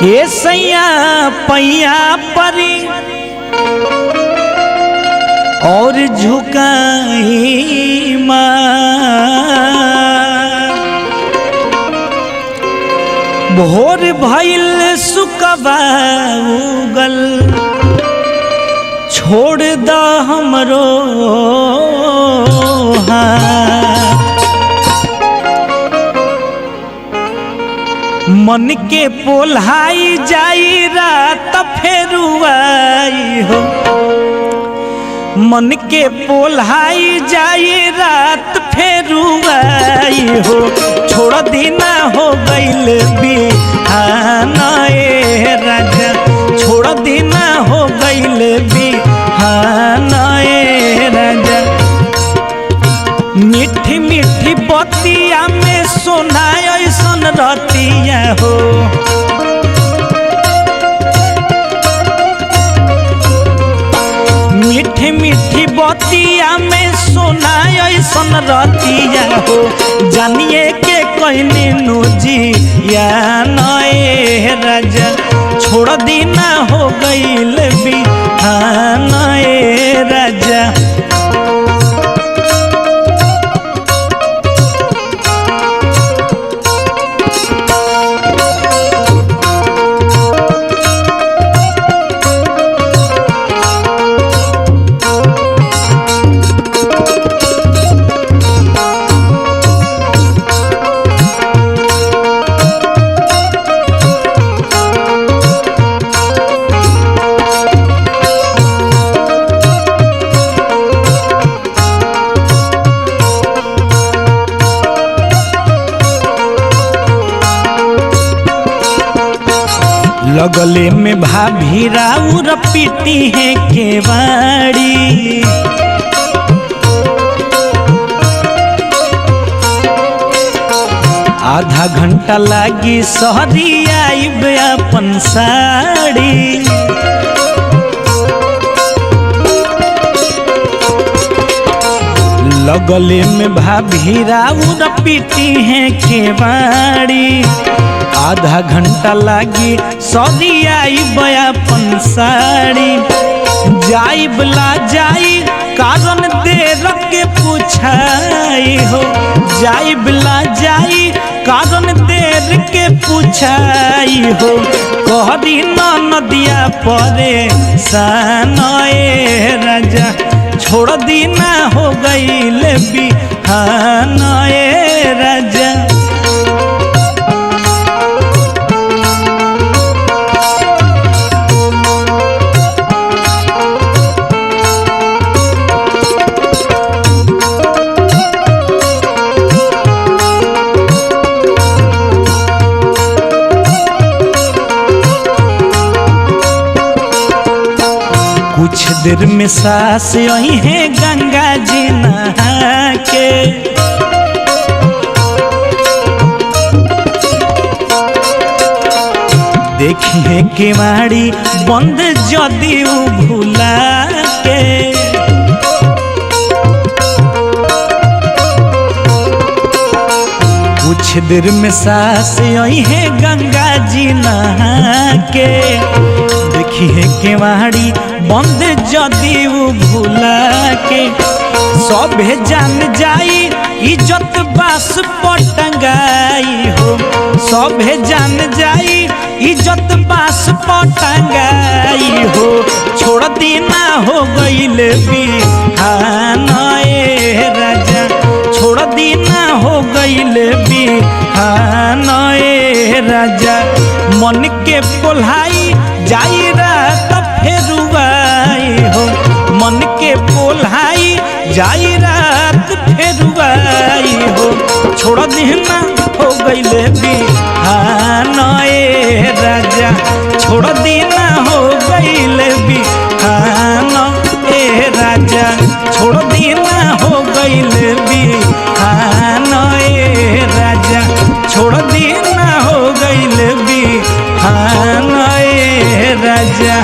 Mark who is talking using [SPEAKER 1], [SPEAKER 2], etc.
[SPEAKER 1] ये सैया पैया परी और झुकाई भोर भइल सुकबा उगल छोड़ द हमरो मन के पोल्हाई जाई रात फेरुआई हो मन के पोल्हाई जाई रात फेरुआई हो छोड़ दीना हो गइल बिहान ए राजा छोड़ दीना हो गइल बिहान ए राजा मीठी मीठी बतिया में सोना ऐसन रतिया हो मीठी मीठी बतिया में सोना ऐसन रतिया हो जानिए के कहनी नोजिया नए राजा छोड़ दीना हो गइल बिहान ए राजा लगले में भाभी राउर पीटी है केवाड़ी आधा घंटा लागी सहरी आइब अपन साड़ी लगले में भाभी राउर पीटी है केवाड़ी आधा घंटा लागी सौदी आई बयापन साड़ी जाई बला जाई कारण देर के पूछाई हो जाई बला जाई कारण देर के पूछाई हो कहरी नदिया परे सानए राजा छोड़ दीना हो गइल बिहान ए राजा कुछ देर में सास आई है गंगा जी नहा के देखिए केवाड़ी बंद जदी भूला के कुछ देर में सास आई है गंगा जी नहा के देखिए केवाड़ी बंद जदी भूला के सभे जान जाई इज्जत बास पटंगाई हो सभे जान जाई इज्जत बास पटंगाई हो छोड़ दीना हो गइल बिहान ए राजा छोड़ दीना हो गइल बिहान ए राजा मन के पोल्हाई जाई रात फेरुआई हो मन के पोल्हाई जाई रात फेरुआई हो छोड़ दीना हो गइल बिहान ए राजा छोड़ दीना हो गइल बिहान ए राजा छोड़ दीना हो गइल बिहान ए राजा छोड़ दीना हो गइल बिहान ए राजा।